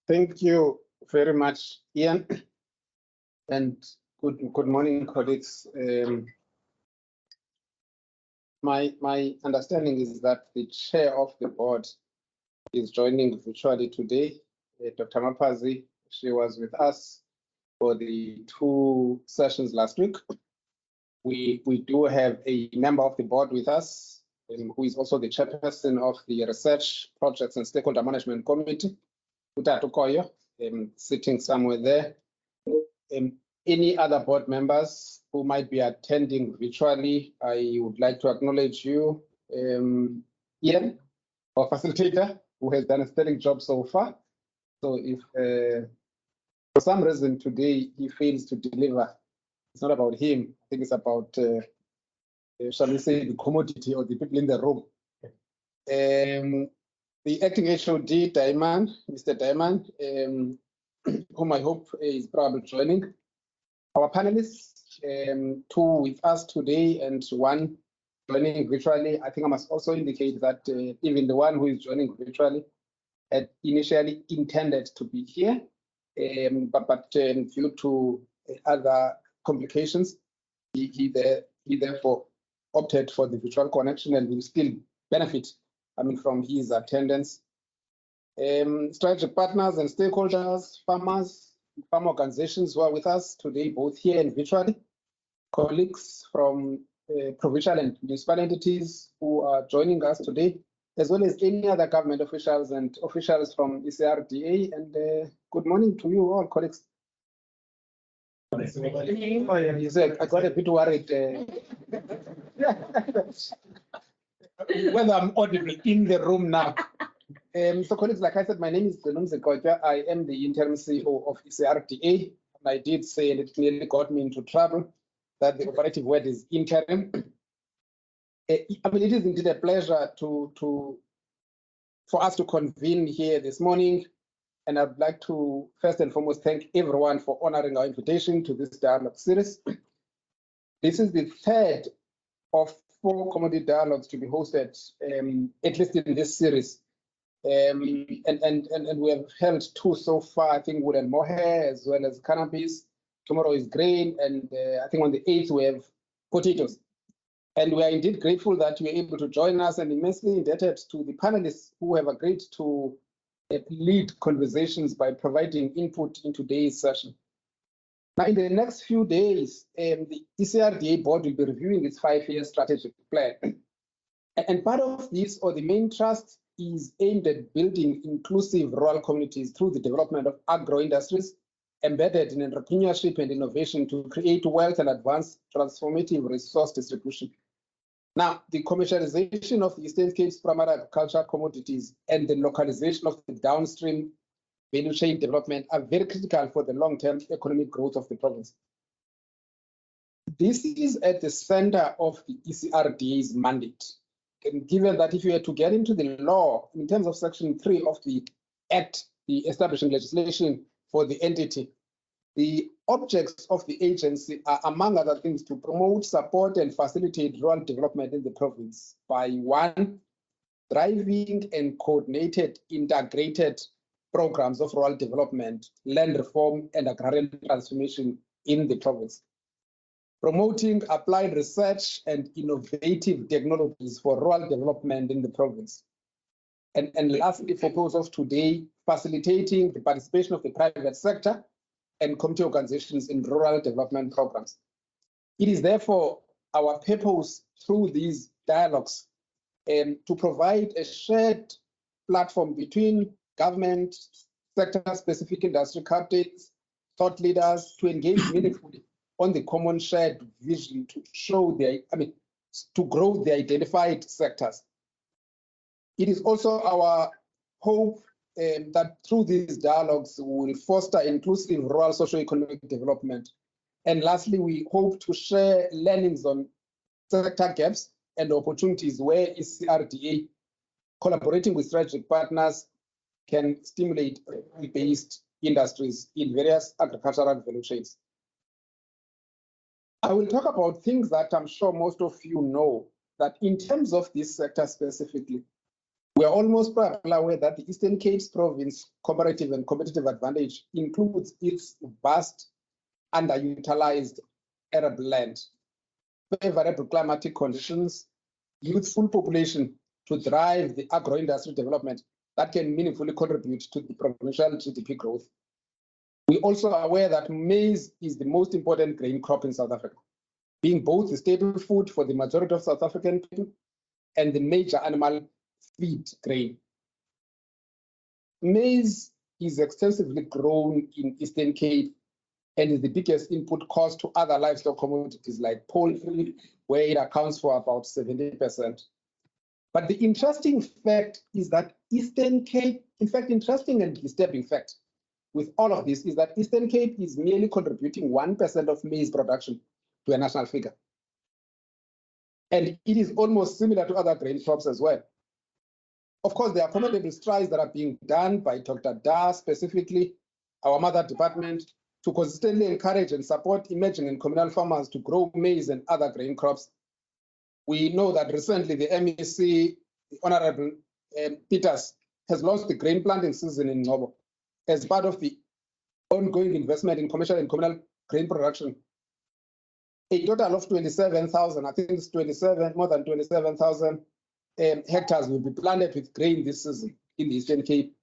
Thank you very much, Ian, and good morning, colleagues. My understanding is that the chair of the board is joining virtually today, Dr. Mapazi. She was with us for the 2 sessions last week. We do have a member of the board with us, who is also the chairperson of the Research Projects and Stakeholder Management Committee, Utatu Koyo, sitting somewhere there. Any other board members who might be attending virtually, I would like to acknowledge you, Ian, our facilitator, who has done a sterling job so far. So if for some reason today he fails to deliver, it's not about him. I think it's about, shall we say, the commodity or the people in the room. The acting HOD, Diamond, Mr. Diamond, whom I hope is probably joining. Our panelists, 2 with us today and 1 joining virtually. I think I must also indicate that even the one who is joining virtually had initially intended to be here, but due to other complications, he therefore opted for the virtual connection and will still benefit, from his attendance. Strategic partners and stakeholders, farm organizations who are with us today, both here and virtually, colleagues from provincial and municipal entities who are joining us today, as well as any other government officials and officials from ECRDA. And good morning to you all, colleagues. I got a bit worried whether I'm audible in the room now. So colleagues, like I said, my name is Zenumze Kocha. I am the interim CEO of ECRDA. And I did say, and it nearly got me into trouble, that the operative word is interim. It is indeed a pleasure for us to convene here this morning. And I'd like to first and foremost thank everyone for honoring our invitation to this dialogue series. This is the 3rd of 4 commodity dialogues to be hosted, at least in this series. And we have held 2 so far, I think wood and mohair, as well as cannabis. Tomorrow is grain, and I think on the 8th we have potatoes. And we are indeed grateful that you are able to join us, and immensely indebted to the panelists who have agreed to lead conversations by providing input in today's session. Now, in the next few days, the ECRDA board will be reviewing its 5-year strategic plan. And part of this, or the main thrust, is aimed at building inclusive rural communities through the development of agro-industries embedded in entrepreneurship and innovation to create wealth and advance transformative resource distribution. Now, the commercialization of the Eastern Cape's primary agricultural commodities and the localization of the downstream value chain development are very critical for the long-term economic growth of the province. This is at the center of the ECRDA's mandate. And given that if you were to get into the law, in terms of Section 3 of the Act, the establishing legislation for the entity, the objects of the agency are, among other things, to promote, support, and facilitate rural development in the province by 1, driving and coordinated integrated programs of rural development, land reform, and agrarian transformation in the province. Promoting applied research and innovative technologies for rural development in the province. And lastly, for purpose of today, facilitating the participation of the private sector and community organizations in rural development programs. It is therefore our purpose through these dialogues to provide a shared platform between government, sector-specific industry captains, thought leaders to engage meaningfully on the common shared vision to show to grow the identified sectors. It is also our hope that through these dialogues we will foster inclusive rural socio-economic development. And lastly, we hope to share learnings on sector gaps and opportunities where ECRDA, collaborating with strategic partners, can stimulate based industries in various agricultural value chains. I will talk about things that I'm sure most of you know, that in terms of this sector specifically, We are almost probably aware that the Eastern Cape's province comparative and competitive advantage includes its vast underutilized arable land, favorable climatic conditions, youthful population to drive the agro-industry development that can meaningfully contribute to the provincial GDP growth. We also are aware that maize is the most important grain crop in South Africa, being both the staple food for the majority of South African people and the major animal feed grain. Maize is extensively grown in Eastern Cape and is the biggest input cost to other livestock commodities like poultry, where it accounts for about 70%. But the interesting fact is that Eastern Cape, in fact, interesting and disturbing fact with all of this is that Eastern Cape is merely contributing 1% of maize production to a national figure. And it is almost similar to other grain crops as well. Of course, there are commendable strides that are being done by Dr. Da, specifically our mother department, to consistently encourage and support emerging and communal farmers to grow maize and other grain crops. We know that recently the MEC, the Honorable Peters, has launched the grain planting season in Ngobo as part of the ongoing investment in commercial and communal grain production. A total of 27,000, I think it's 27, more than 27,000 hectares will be planted with grain this season in the Eastern Cape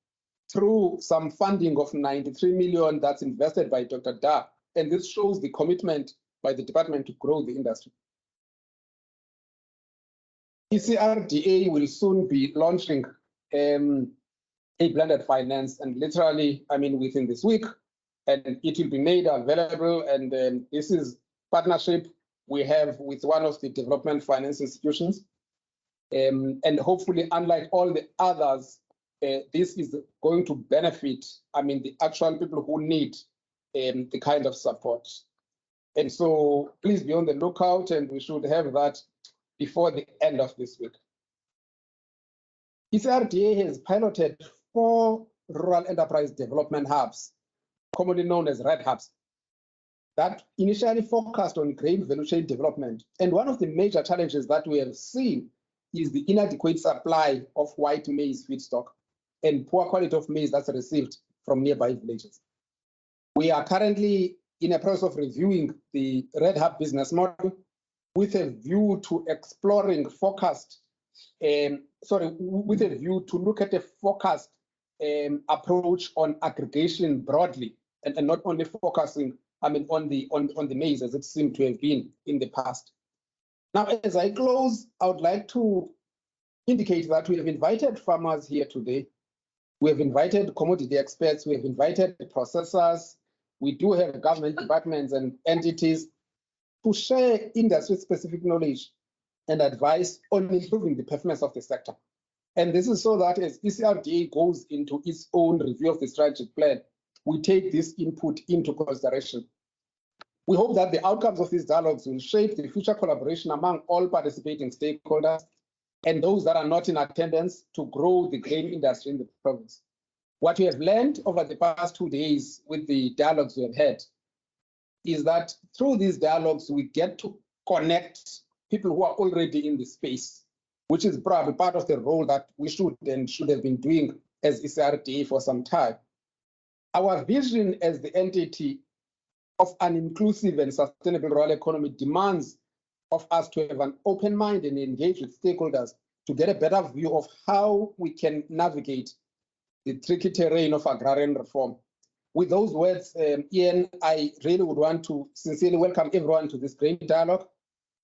through some funding of 93 million that's invested by Dr. Da. And this shows the commitment by the department to grow the industry. ECRDA will soon be launching a blended finance, and literally, I mean, within this week, and it will be made available. And this is partnership we have with one of the development finance institutions. And hopefully, unlike all the others, this is going to benefit, I mean, the actual people who need the kind of support. And so please be on the lookout, and we should have that before the end of this week. ECRDA has piloted 4 rural enterprise development hubs, commonly known as RED hubs, that initially focused on grain value chain development. And one of the major challenges that we have seen is the inadequate supply of white maize feedstock and poor quality of maize that's received from nearby villages. We are currently in a process of reviewing the RED hub business model with a view to exploring focused, with a view to look at a focused approach on aggregation broadly, and not only focusing, I mean, on the maize as it seemed to have been in the past. Now, as I close, I would like to indicate that we have invited farmers here today. We have invited commodity experts. We have invited processors. We do have government departments and entities to share industry-specific knowledge and advice on improving the performance of the sector. And this is so that as ECRDA goes into its own review of the strategic plan, we take this input into consideration. We hope that the outcomes of these dialogues will shape the future collaboration among all participating stakeholders and those that are not in attendance to grow the grain industry in the province. What we have learned over the past 2 days with the dialogues we have had is that through these dialogues, we get to connect people who are already in the space, which is probably part of the role that we should have been doing as ECRDA for some time. Our vision as the entity of an inclusive and sustainable rural economy demands of us to have an open mind and engage with stakeholders to get a better view of how we can navigate the tricky terrain of agrarian reform. With those words, Ian, I really would want to sincerely welcome everyone to this great dialogue,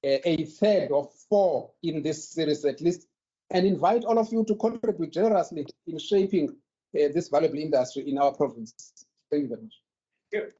a third of 4 in this series at least, and invite all of you to contribute generously in shaping this valuable industry in our province. Thank you very much.